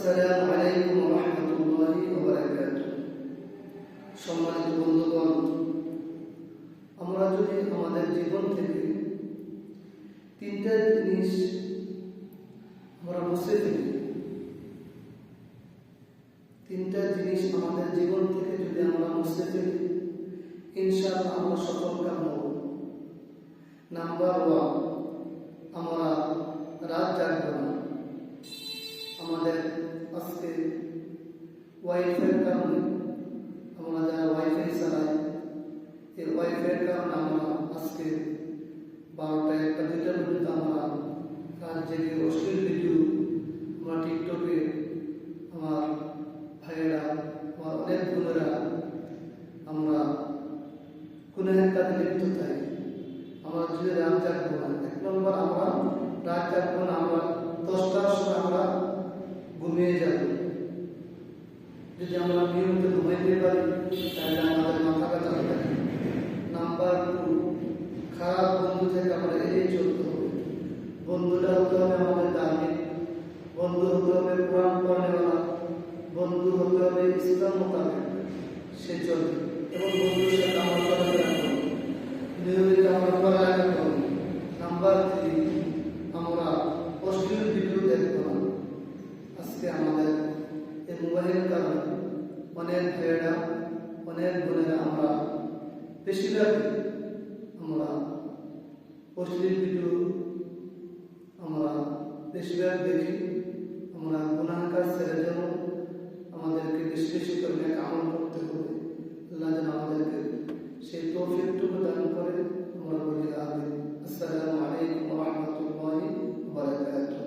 আসসালামু আলাইকুম ওয়া রাহমাতুল্লাহি ওয়া বারাকাতুহু। সম্মানিত বন্ধুগণ, আমরা যদি আমাদের জীবন থেকে তিনটা জিনিস আমরা মুছে ফেলি, তিনটা জিনিস আমাদের জীবন থেকে যদি আমরা মুছে ফেলি, ইনশাআল্লাহ আমরা সফল কাম হব। নাম্বার 1, আমরা রাত জাগব না। আমাদের আজকে ওয়াইফাইয়ের কারণে, আমরা যারা ওয়াইফাই চালাই, এই ওয়াইফাইয়ের কারণে আমরা আজকে 12টা, 1টা, 2টা পর্যন্ত আমরা রাত জেগে অশ্লীল ভিডিও, আমরা টিকটকে, আমার ভাইয়েরা, আমার অনেক বোনেরা, আমরা গুনাহের কাজে লিপ্ত থাকি। আমরা যদি রাত জাগবো না, 1 নম্বর আমরা রাত জাগবো না, আমরা 10টার সময় আমরা ঘুমিয়ে যাব। যদি আমরা নিয়মিত ঘুমাইতে পারি তাহলে আমাদের মাথা ব্যথা হবে। নাম্বার 2, খারাপ বন্ধু থেকে আমরা এড়িয়ে চলতে হবে। বন্ধুটা হতে হবে আমাদের ধার্মিক বন্ধু, হতে হবে কোরআন পড়নেওয়ালা বন্ধু, হতে হবে ইসলাম মোতাবেক সে চলবে, এবং বন্ধুর সাথে আমরা চলাফেরা করব, নিয়মিত আমরা পড়ালেখা করব। নাম্বার 3, আমরা অশ্লীল ভিডিও দেখব না। আজকে আমাদের এই মোবাইলের কারণে অনেক ভাইয়েরা, অনেক বোনেরা, আমরা বেশিরভাগ আমরা অশ্লীল ভিডিও আমরা বেশিরভাগ দেখি। আমরা গুনাহের কাজ ছেড়ে যাব, আমাদেরকে বেশি বেশি করে নেক আমল করতে হবে। আল্লাহ যেন আমাদেরকে সেই তৌফিকটুকু দান করে। আমরা বলি আমিন। আসসালামু আলাইকুম ওয়া রাহমাতুল্লাহি ওয়া বারাকাতুহু।